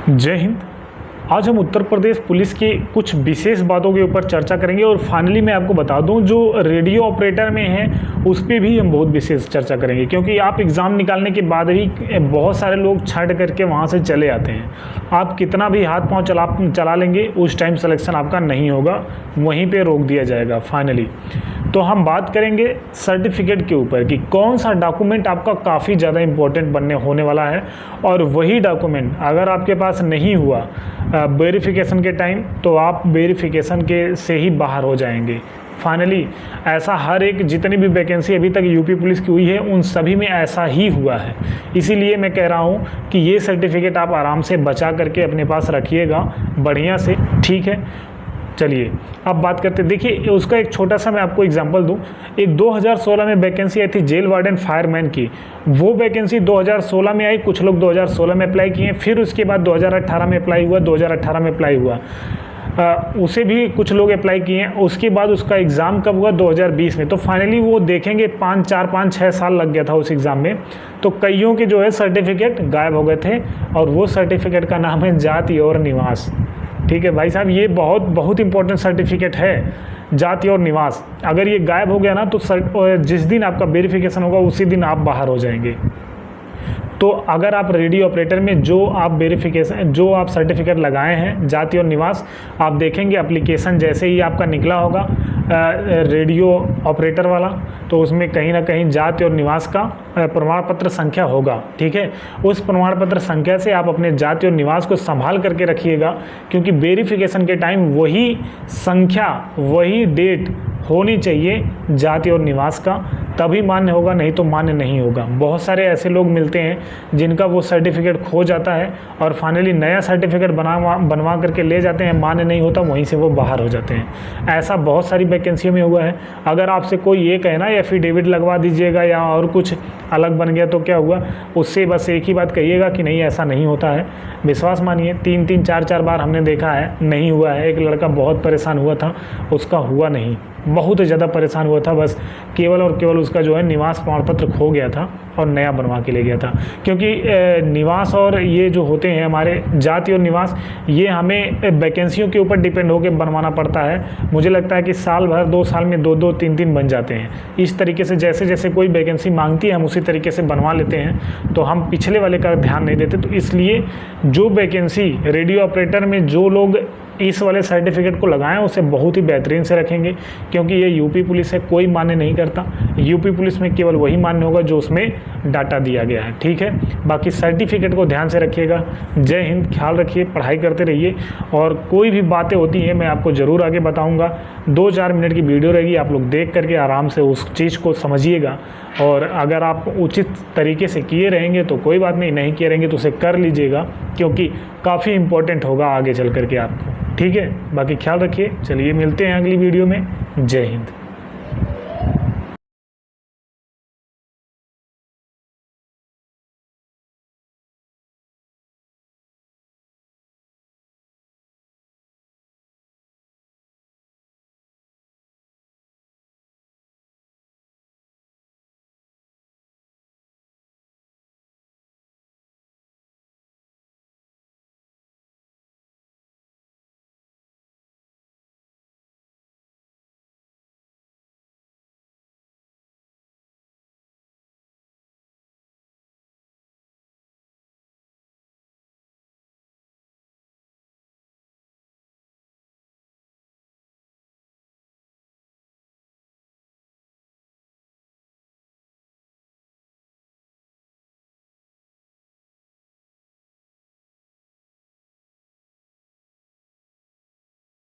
जय हिंद। आज हम उत्तर प्रदेश पुलिस की कुछ विशेष बातों के ऊपर चर्चा करेंगे और फाइनली मैं आपको बता दूं जो रेडियो ऑपरेटर में है उस पर भी हम बहुत विशेष चर्चा करेंगे, क्योंकि आप एग्ज़ाम निकालने के बाद भी बहुत सारे लोग छट करके वहां से चले आते हैं। आप कितना भी हाथ पांव चला लेंगे उस टाइम सिलेक्शन आपका नहीं होगा, वहीं पर रोक दिया जाएगा फाइनली। तो हम बात करेंगे सर्टिफिकेट के ऊपर कि कौन सा डॉक्यूमेंट आपका काफ़ी ज़्यादा इम्पोर्टेंट होने वाला है, और वही डॉक्यूमेंट अगर आपके पास नहीं हुआ वेरिफिकेशन के टाइम तो आप वेरिफिकेशन के से ही बाहर हो जाएंगे फाइनली। ऐसा हर एक जितनी भी वैकेंसी अभी तक यूपी पुलिस की हुई है उन सभी में ऐसा ही हुआ है। इसीलिए मैं कह रहा हूँ कि ये सर्टिफिकेट आप आराम से बचा करके अपने पास रखिएगा बढ़िया से, ठीक है। चलिए अब बात करते हैं। देखिए उसका एक छोटा सा मैं आपको एग्जांपल दूं। एक 2016 में वैकेंसी आई थी जेल वार्डन फायरमैन की। वो वैकेंसी 2016 में आई, कुछ लोग 2016 में अप्लाई किए, फिर उसके बाद 2018 में अप्लाई हुआ, 2018 में अप्लाई हुआ, उसे भी कुछ लोग अप्लाई किए हैं। उसके बाद उसका एग्ज़ाम कब हुआ? 2020 में। तो फाइनली वो देखेंगे 5-6 साल लग गया था उस एग्ज़ाम में। तो कईयों के जो है सर्टिफिकेट गायब हो गए थे, और वो सर्टिफिकेट का नाम है जाति और निवास। ठीक है भाई साहब, ये बहुत इंपॉर्टेंट सर्टिफिकेट है, जाति और निवास। अगर ये गायब हो गया ना तो जिस दिन आपका वेरिफिकेशन होगा उसी दिन आप बाहर हो जाएंगे। तो अगर आप रेडियो ऑपरेटर में जो आप सर्टिफिकेट लगाए हैं जाति और निवास, आप देखेंगे एप्लीकेशन जैसे ही आपका निकला होगा रेडियो ऑपरेटर वाला, तो उसमें कहीं ना कहीं जाति और निवास का प्रमाण पत्र संख्या होगा, ठीक है। उस प्रमाण पत्र संख्या से आप अपने जाति और निवास को संभाल करके रखिएगा, क्योंकि वेरिफिकेशन के टाइम वही संख्या वही डेट होनी चाहिए जाति और निवास का, तभी मान्य होगा, नहीं तो मान्य नहीं होगा। बहुत सारे ऐसे लोग मिलते हैं जिनका वो सर्टिफिकेट खो जाता है और फाइनली नया सर्टिफिकेट बनवा करके ले जाते हैं, मान्य नहीं होता, वहीं से वो बाहर हो जाते हैं। ऐसा बहुत सारी वैकेंसियों में हुआ है। अगर आपसे कोई ये कहे ना एफिडेविट लगवा दीजिएगा या और कुछ अलग बन गया तो क्या हुआ, उससे बस एक ही बात कहिएगा कि नहीं ऐसा नहीं होता है। विश्वास मानिए 3-3 4-4 बार हमने देखा है, नहीं हुआ है। एक लड़का बहुत परेशान हुआ था, उसका हुआ नहीं, बहुत ज़्यादा परेशान हुआ था, बस केवल और केवल उसका जो है निवास प्रमाण पत्र खो गया था और नया बनवा के ले गया था। क्योंकि निवास और ये जो होते हैं हमारे जाति और निवास, ये हमें वैकेंसियों के ऊपर डिपेंड होकर बनवाना पड़ता है। मुझे लगता है कि साल भर 2 साल में 2-2 3-3 बन जाते हैं। इस तरीके से जैसे जैसे कोई वैकेंसी मांगती है हम उसी तरीके से बनवा लेते हैं, तो हम पिछले वाले का ध्यान नहीं देते। तो इसलिए जो वैकेंसी रेडियो ऑपरेटर में जो लोग इस वाले सर्टिफिकेट को लगाएं उसे बहुत ही बेहतरीन से रखेंगे, क्योंकि ये यूपी पुलिस है, कोई मान्य नहीं करता। यूपी पुलिस में केवल वही मान्य होगा जो उसमें डाटा दिया गया है, ठीक है। बाकी सर्टिफिकेट को ध्यान से रखिएगा। जय हिंद, ख्याल रखिए, पढ़ाई करते रहिए, और कोई भी बातें होती हैं मैं आपको ज़रूर आगे बताऊँगा। 2-4 मिनट की वीडियो रहेगी, आप लोग देख करके आराम से उस चीज़ को समझिएगा, और अगर आप उचित तरीके से किए रहेंगे तो कोई बात नहीं, नहीं किए रहेंगे तो उसे कर लीजिएगा, क्योंकि काफ़ी इम्पोर्टेंट होगा आगे चल करके आपको, ठीक है। बाकी ख्याल रखिए, चलिए मिलते हैं अगली वीडियो में। जय हिंद।